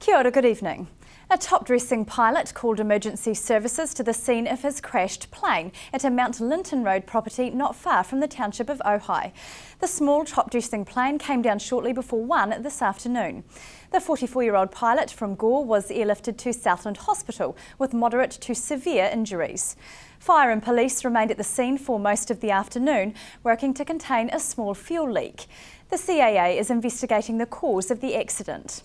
Kia ora, good evening. A top-dressing pilot called emergency services to the scene of his crashed plane at a Mount Linton Road property not far from the township of Ojai. The small top-dressing plane came down shortly before 1 this afternoon. The 44-year-old pilot from Gore was airlifted to Southland Hospital with moderate to severe injuries. Fire and police remained at the scene for most of the afternoon, working to contain a small fuel leak. The CAA is investigating the cause of the accident.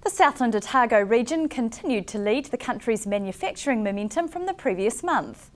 The Southland and NZ region continued to lead the country's manufacturing momentum from the previous month.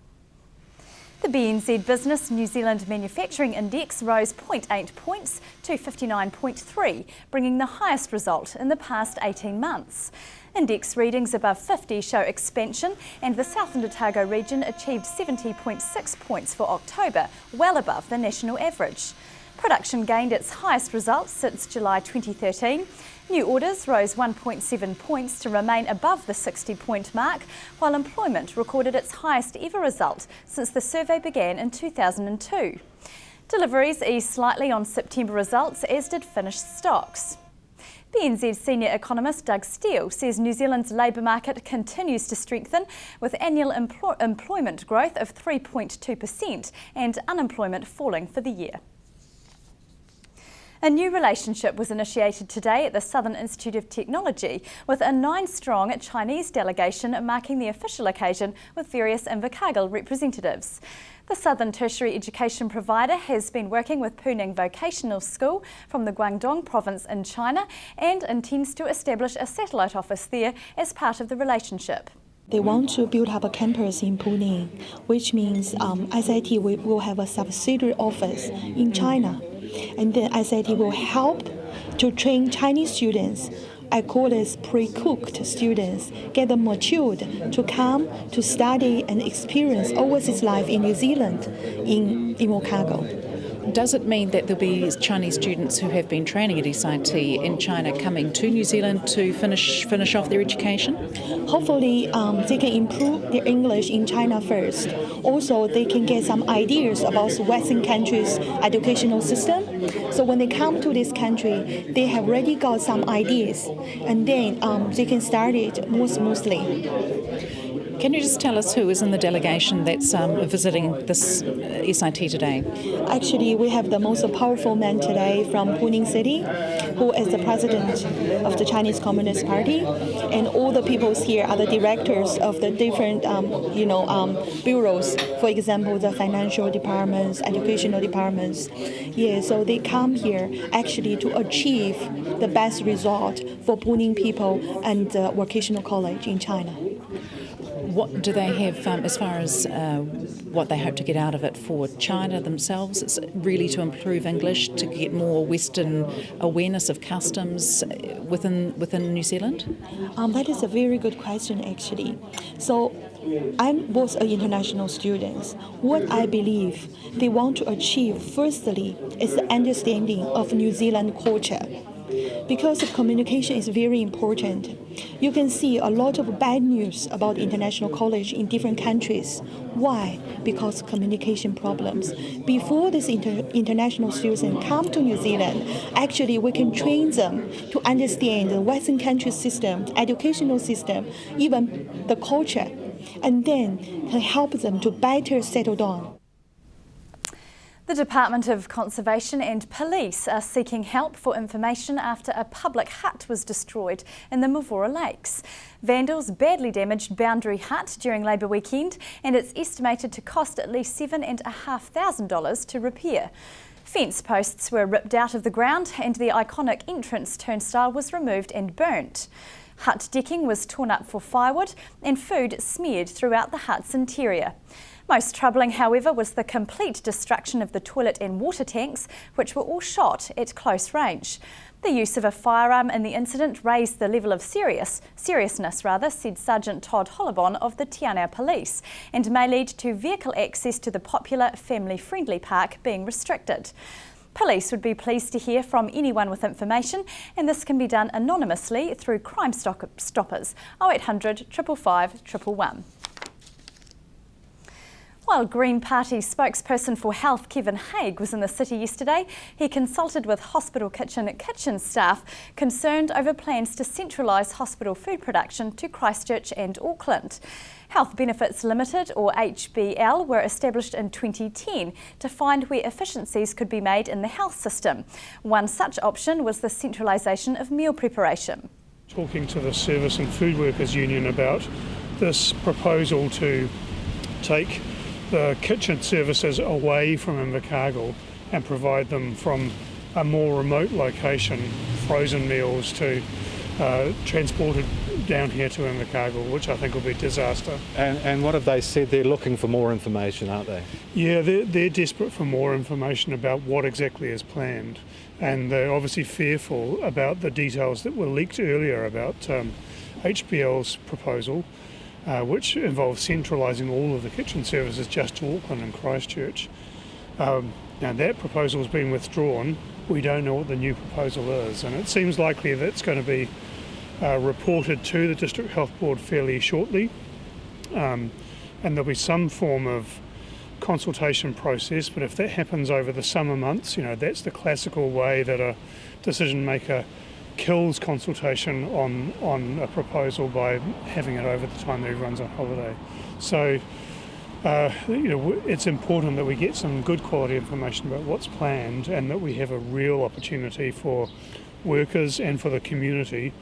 The BNZ Business New Zealand Manufacturing Index rose 0.8 points to 59.3, bringing the highest result in the past 18 months. Index readings above 50 show expansion, and the Southland and NZ region achieved 70.6 points for October, well above the national average. Production gained its highest results since July 2013. New orders rose 1.7 points to remain above the 60-point mark, while employment recorded its highest ever result since the survey began in 2002. Deliveries eased slightly on September results, as did finished stocks. BNZ senior economist Doug Steele says New Zealand's labour market continues to strengthen, with annual employment growth of 3.2% and unemployment falling for the year. A new relationship was initiated today at the Southern Institute of Technology, with a 9-strong Chinese delegation marking the official occasion with various Invercargill representatives. The Southern tertiary education provider has been working with Puning Vocational School from the Guangdong province in China and intends to establish a satellite office there as part of the relationship. They want to build up a campus in Puning, which means SIT will have a subsidiary office in China. And then SIT will help to train Chinese students. I call this pre-cooked students, get them matured to come to study and experience overseas life in New Zealand, in Invercargill. Does it mean that there'll be Chinese students who have been training at SIT in China coming to New Zealand to finish off their education? Hopefully they can improve their English in China first. Also, they can get some ideas about Western countries' educational system. So when they come to this country, they have already got some ideas, and then they can start it more smoothly. Can you just tell us who is in the delegation that's visiting this SIT today? Actually, we have the most powerful man today from Puning City, who is the president of the Chinese Communist Party, and all the people here are the directors of the different, bureaus. For example, the financial departments, educational departments. Yeah, so they come here actually to achieve the best result for Puning people and the vocational college in China. What do they have as far as what they hope to get out of it for China themselves? It's really to improve English, to get more Western awareness of customs within New Zealand? That is a very good question, actually. So I was an international student. What I believe they want to achieve, firstly, is the understanding of New Zealand culture. Because the communication is very important. You can see a lot of bad news about international college in different countries. Why? Because communication problems. Before these international students come to New Zealand, actually we can train them to understand the Western country system, the educational system, even the culture, and then can help them to better settle down. The Department of Conservation and Police are seeking help for information after a public hut was destroyed in the Mavora Lakes. Vandals badly damaged Boundary Hut during Labour weekend, and it's estimated to cost at least $7,500 to repair. Fence posts were ripped out of the ground and the iconic entrance turnstile was removed and burnt. Hut decking was torn up for firewood and food smeared throughout the hut's interior. Most troubling, however, was the complete destruction of the toilet and water tanks, which were all shot at close range. The use of a firearm in the incident raised the level of seriousness, said Sergeant Todd Hollibon of the Tianau Police, and may lead to vehicle access to the popular family-friendly park being restricted. Police would be pleased to hear from anyone with information, and this can be done anonymously through Crime Stoppers 0800 555 111. While Green Party spokesperson for Health Kevin Haig was in the city yesterday, he consulted with hospital kitchen staff concerned over plans to centralise hospital food production to Christchurch and Auckland. Health Benefits Limited, or HBL, were established in 2010 to find where efficiencies could be made in the health system. One such option was the centralisation of meal preparation. Talking to the Service and Food Workers Union about this proposal to take the kitchen services away from Invercargill and provide them from a more remote location, frozen meals to transported down here to Invercargill, which I think will be a disaster. And what have they said? They're looking for more information, aren't they? Yeah, they're desperate for more information about what exactly is planned, and they're obviously fearful about the details that were leaked earlier about HBL's proposal, which involves centralising all of the kitchen services just to Auckland and Christchurch. Now that proposal has been withdrawn. We don't know what the new proposal is, and it seems likely that it's going to be reported to the District Health Board fairly shortly, and there'll be some form of consultation process, but if that happens over the summer months, that's the classical way that a decision maker kills consultation on a proposal by having it over the time that everyone's on holiday. So it's important that we get some good quality information about what's planned and that we have a real opportunity for workers and for the community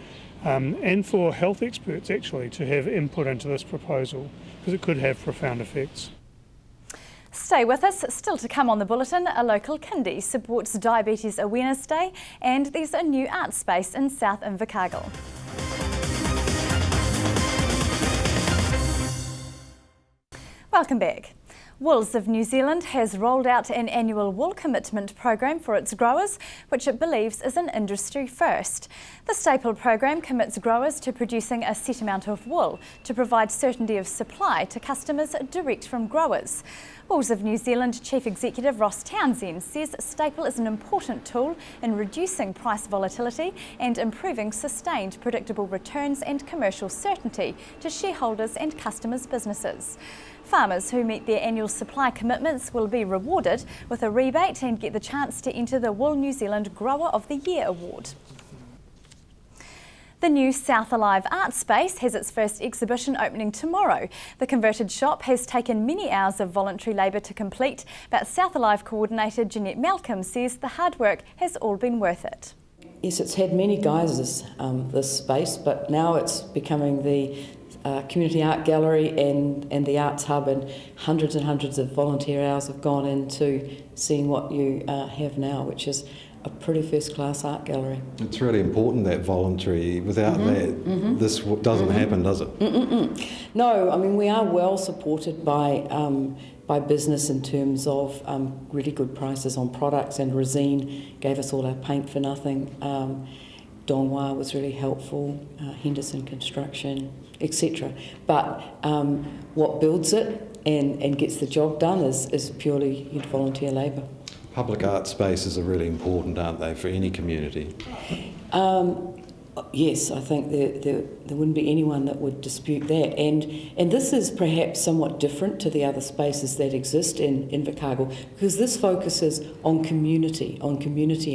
and for health experts actually to have input into this proposal, because it could have profound effects. Stay with us. Still to come on the bulletin, a local kindy supports Diabetes Awareness Day, and there's a new art space in South Invercargill. Welcome back. Wool's of New Zealand has rolled out an annual wool commitment program for its growers, which it believes is an industry first. The staple program commits growers to producing a set amount of wool to provide certainty of supply to customers direct from growers. Wool's of New Zealand Chief Executive Ross Townsend says staple is an important tool in reducing price volatility and improving sustained predictable returns and commercial certainty to shareholders and customers' businesses. Farmers who meet their annual supply commitments will be rewarded with a rebate and get the chance to enter the Wool New Zealand Grower of the Year award. The new South Alive art space has its first exhibition opening tomorrow. The converted shop has taken many hours of voluntary labour to complete, but South Alive coordinator Jeanette Malcolm says the hard work has all been worth it. Yes, it's had many guises, this space, but now it's becoming the community art gallery and the arts hub, and hundreds of volunteer hours have gone into seeing what you have now, which is a pretty first-class art gallery. It's really important, that voluntary. Without that, this doesn't happen, does it? No, I mean, we are well supported by business in terms of really good prices on products, and Resine gave us all our paint for nothing. Donwa was really helpful, Henderson Construction, etc. But what builds it and gets the job done is purely volunteer labour. Public art spaces are really important, aren't they, for any community? Yes, I think there wouldn't be anyone that would dispute that. And this is perhaps somewhat different to the other spaces that exist in Invercargill, because this focuses on community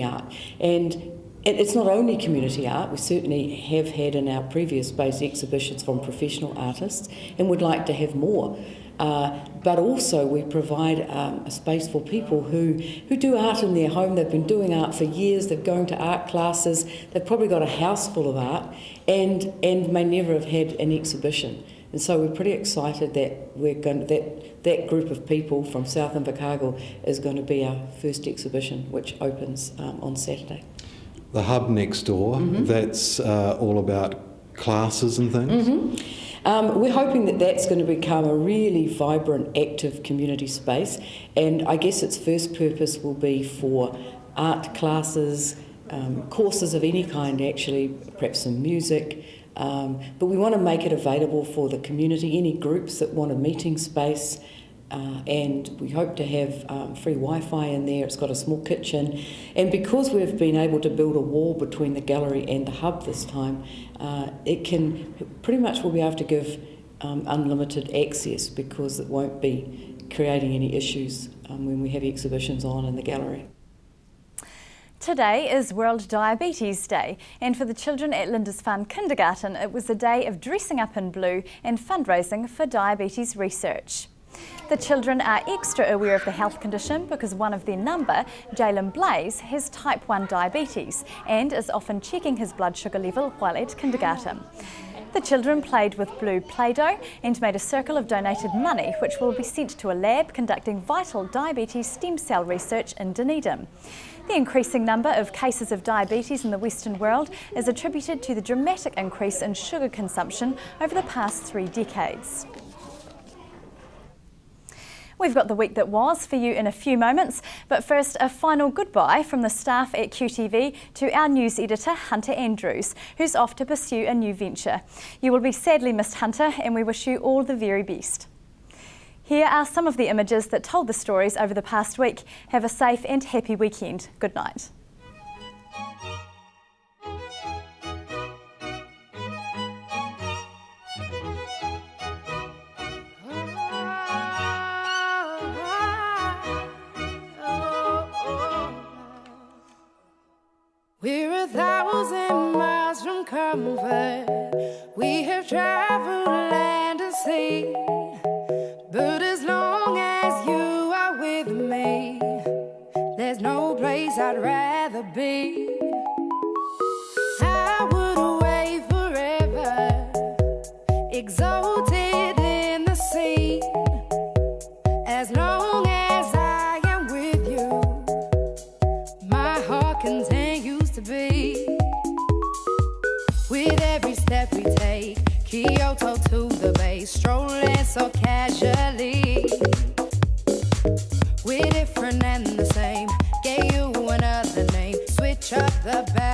art. And it's not only community art. We certainly have had in our previous space exhibitions from professional artists and would like to have more. But also we provide a space for people who do art in their home. They've been doing art for years, they're going to art classes, they've probably got a house full of art and may never have had an exhibition. And so we're pretty excited that that group of people from South Invercargill is going to be our first exhibition, which opens on Saturday. The hub next door, that's all about classes and things? We're hoping that that's going to become a really vibrant, active community space, and I guess its first purpose will be for art classes, courses of any kind actually, perhaps some music, but we want to make it available for the community, any groups that want a meeting space, and we hope to have free Wi-Fi in there. It's got a small kitchen, and because we've been able to build a wall between the gallery and the hub this time, we'll be able to give unlimited access, because it won't be creating any issues when we have exhibitions on in the gallery. Today is World Diabetes Day, and for the children at Lindisfarne Kindergarten, it was a day of dressing up in blue and fundraising for diabetes research. The children are extra aware of the health condition because one of their number, Jalen Blaze, has type 1 diabetes and is often checking his blood sugar level while at kindergarten. The children played with blue Play-Doh and made a circle of donated money which will be sent to a lab conducting vital diabetes stem cell research in Dunedin. The increasing number of cases of diabetes in the Western world is attributed to the dramatic increase in sugar consumption over the past 3 decades. We've got the week that was for you in a few moments, but first a final goodbye from the staff at QTV to our news editor Hunter Andrews, who's off to pursue a new venture. You will be sadly missed, Hunter, and we wish you all the very best. Here are some of the images that told the stories over the past week. Have a safe and happy weekend. Good night. We're 1,000 miles from comfort. We have traveled land and sea. But as long as you are with me, there's no place I'd rather be. I would away forever, exalted in the sea. As long as I am with you, my heart continues to beat. With every step we take, Kyoto to the bay, strolling so casually. We're different and the same, gave you another name, switch up the back.